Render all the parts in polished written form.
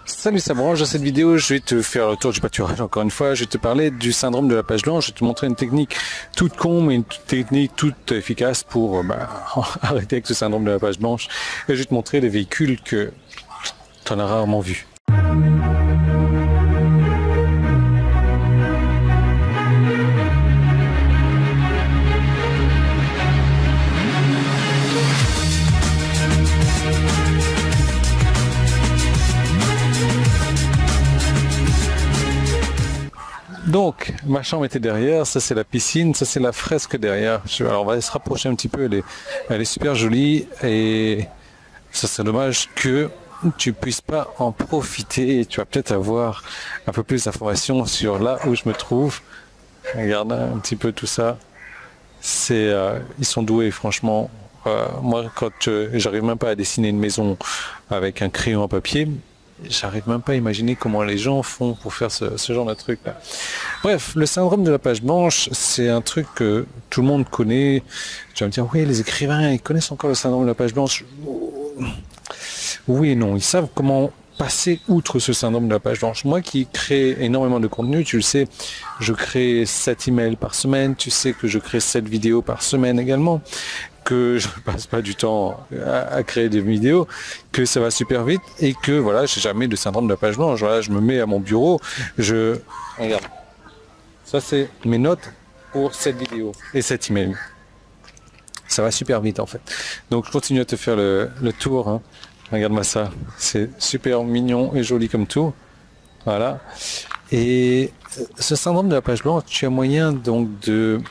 Salut Sabranche, dans cette vidéo je vais te faire le tour du pâturage encore une fois, je vais te parler du syndrome de la page blanche, je vais te montrer une technique toute con mais une technique toute efficace pour arrêter avec ce syndrome de la page blanche et je vais te montrer des véhicules que tu en as rarement vus. Donc, ma chambre était derrière, ça c'est la piscine, ça c'est la fresque derrière. Alors on va se rapprocher un petit peu, elle est super jolie et ça serait dommage que tu puisses pas en profiter et tu vas peut-être avoir un peu plus d'informations sur là où je me trouve. Regarde un petit peu tout ça. Ils sont doués franchement. Moi quand j'arrive même pas à dessiner une maison avec un crayon à papier, j'arrive même pas à imaginer comment les gens font pour faire ce genre de truc là. Bref, le syndrome de la page blanche, c'est un truc que tout le monde connaît. Tu vas me dire, oui, les écrivains, ils connaissent encore le syndrome de la page blanche. Oui et non, ils savent comment passer outre ce syndrome de la page blanche. Moi qui crée énormément de contenu, tu le sais, je crée 7 emails par semaine, tu sais que je crée 7 vidéos par semaine également, que je ne passe pas du temps à créer des vidéos, que ça va super vite et que voilà, j'ai jamais de syndrome de la page blanche. Voilà, je me mets à mon bureau, regarde, ça c'est mes notes pour cette vidéo et cet email. Ça va super vite en fait. Donc je continue à te faire le tour. Hein. Regarde-moi ça, c'est super mignon et joli comme tout. Voilà. Et ce syndrome de la page blanche, tu as moyen donc de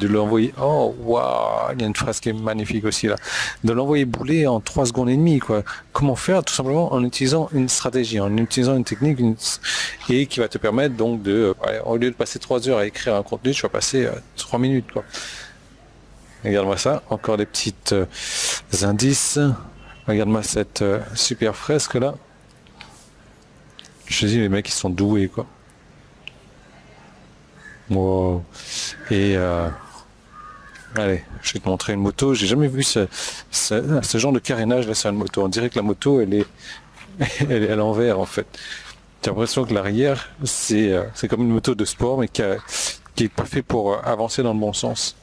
l'envoyer. Oh waouh, il y a une phrase qui est magnifique aussi là. De l'envoyer bouler en 3 secondes et demie quoi. Comment faire? Tout simplement en utilisant une stratégie, en utilisant une technique et qui va te permettre donc au lieu de passer 3 heures à écrire un contenu, tu vas passer 3 minutes quoi. Regarde-moi ça, encore des petites indices. Regarde-moi cette super fresque là. Je te dis, les mecs ils sont doués quoi. Wow. Et allez, je vais te montrer une moto. J'ai jamais vu ce genre de carénage là sur une moto. On dirait que la moto elle est à l'envers en fait. J'ai l'impression que l'arrière c'est comme une moto de sport mais qui est pas fait pour avancer dans le bon sens.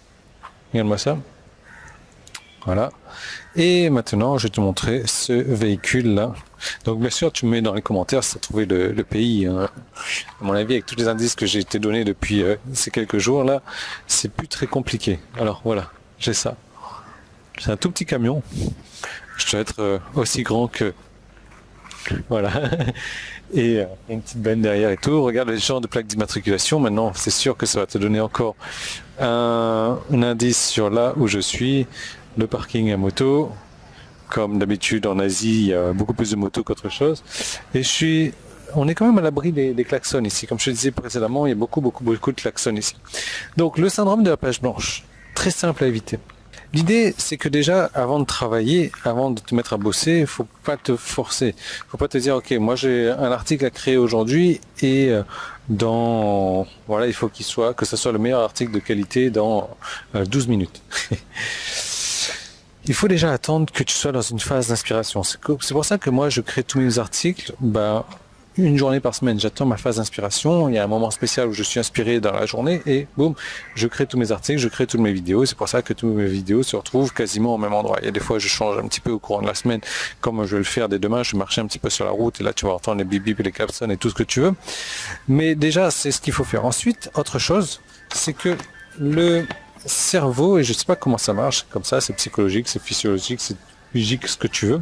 Regarde-moi ça. Voilà. Et maintenant, je vais te montrer ce véhicule-là. Donc, bien sûr, tu me mets dans les commentaires si tu as trouvé le pays. Hein. À mon avis, avec tous les indices que j'ai été donnés depuis ces quelques jours-là, c'est plus très compliqué. Alors, voilà, j'ai ça. C'est un tout petit camion. Je dois être aussi grand que... Voilà. Et une petite benne derrière et tout. Regarde le genre de plaque d'immatriculation. Maintenant, c'est sûr que ça va te donner encore un indice sur là où je suis. Le parking à moto, comme d'habitude en Asie, il y a beaucoup plus de motos qu'autre chose. Et on est quand même à l'abri des klaxons ici. Comme je te disais précédemment, il y a beaucoup de klaxons ici. Donc le syndrome de la page blanche, très simple à éviter. L'idée, c'est que déjà, avant de travailler, avant de te mettre à bosser, il faut pas te forcer. Il faut pas te dire, ok, moi j'ai un article à créer aujourd'hui et voilà, il faut que ce soit le meilleur article de qualité dans 12 minutes. Il faut déjà attendre que tu sois dans une phase d'inspiration. C'est pour ça que moi, je crée tous mes articles, une journée par semaine. J'attends ma phase d'inspiration. Il y a un moment spécial où je suis inspiré dans la journée et boum, je crée tous mes articles, je crée toutes mes vidéos. C'est pour ça que toutes mes vidéos se retrouvent quasiment au même endroit. Il y a des fois, je change un petit peu au courant de la semaine, comme je vais le faire dès demain. Je vais marcher un petit peu sur la route et là, tu vas entendre les bip bip et les klaxons et tout ce que tu veux. Mais déjà, c'est ce qu'il faut faire. Ensuite, autre chose, c'est que le cerveau, et je sais pas comment ça marche, comme ça, c'est psychologique, c'est physiologique, c'est physique, ce que tu veux.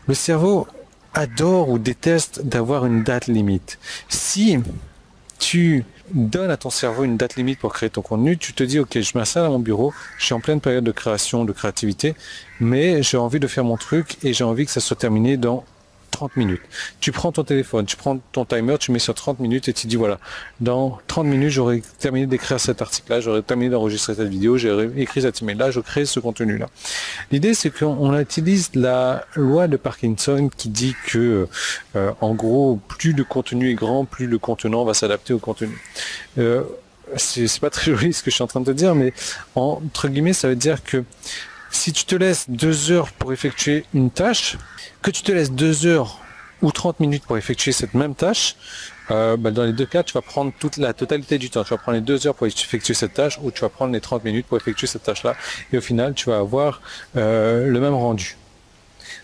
Le cerveau adore ou déteste d'avoir une date limite. Si tu donnes à ton cerveau une date limite pour créer ton contenu, tu te dis, ok, je m'installe à mon bureau, je suis en pleine période de création, de créativité, mais j'ai envie de faire mon truc et j'ai envie que ça soit terminé dans 30 minutes. Tu prends ton téléphone, tu prends ton timer, tu mets sur 30 minutes et tu dis voilà, dans 30 minutes j'aurai terminé d'écrire cet article-là, j'aurai terminé d'enregistrer cette vidéo, j'ai écrit cet email-là, je crée ce contenu-là. L'idée c'est qu'on utilise la loi de Parkinson qui dit que en gros, plus le contenu est grand, plus le contenant va s'adapter au contenu. C'est pas très joli ce que je suis en train de te dire, mais entre guillemets ça veut dire que si tu te laisses 2 heures pour effectuer une tâche, que tu te laisses 2 heures ou 30 minutes pour effectuer cette même tâche, dans les deux cas, tu vas prendre toute la totalité du temps. Tu vas prendre les 2 heures pour effectuer cette tâche ou tu vas prendre les 30 minutes pour effectuer cette tâche-là. Et au final, tu vas avoir le même rendu.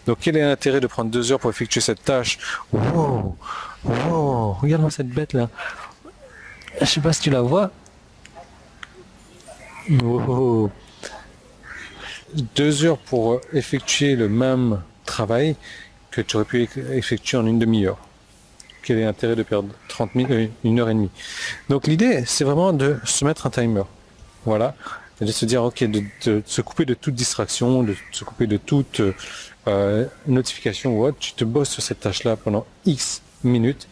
Donc, quel est l'intérêt de prendre 2 heures pour effectuer cette tâche? Wow, wow, regarde-moi cette bête-là. Je sais pas si tu la vois. Wow. 2 heures pour effectuer le même travail que tu aurais pu effectuer en une demi-heure. Quel est l'intérêt de perdre 30 minutes, 1 heure et demie? Donc l'idée, c'est vraiment de se mettre un timer. Voilà. Et de se dire, ok, de se couper de toute distraction, de se couper de toute notification ou autre. Tu te bosses sur cette tâche-là pendant X minutes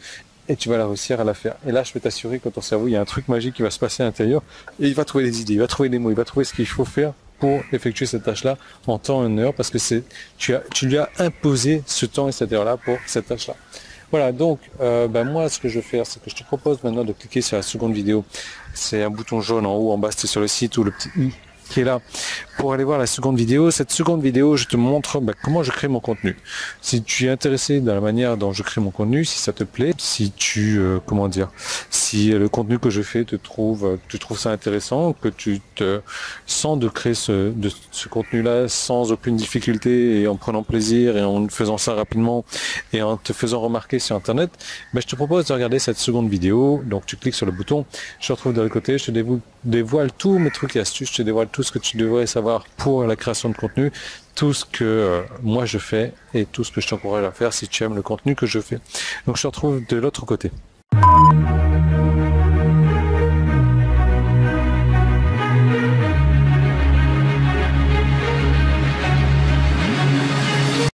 et tu vas la réussir à la faire. Et là, je peux t'assurer que ton cerveau, il y a un truc magique qui va se passer à l'intérieur et il va trouver des idées, il va trouver des mots, il va trouver ce qu'il faut faire pour effectuer cette tâche-là en temps et en heure parce que tu lui as imposé ce temps et cette heure-là pour cette tâche-là. Voilà, donc moi ce que je vais faire, c'est que je te propose maintenant de cliquer sur la seconde vidéo. C'est un bouton jaune en haut, en bas, c'est sur le site ou le petit i qui est là pour aller voir la seconde vidéo. Cette seconde vidéo, je te montre comment je crée mon contenu. Si tu es intéressé dans la manière dont je crée mon contenu, si ça te plaît, si tu si le contenu que je fais tu trouves ça intéressant, que tu te sens de créer ce contenu-là sans aucune difficulté et en prenant plaisir et en faisant ça rapidement et en te faisant remarquer sur Internet, je te propose de regarder cette seconde vidéo. Donc tu cliques sur le bouton, je te retrouve de l'autre côté, je te dévoile tous mes trucs et astuces, je te dévoile tout ce que tu devrais savoir pour la création de contenu, tout ce que moi je fais et tout ce que je t'encourage à faire si tu aimes le contenu que je fais. Donc je te retrouve de l'autre côté.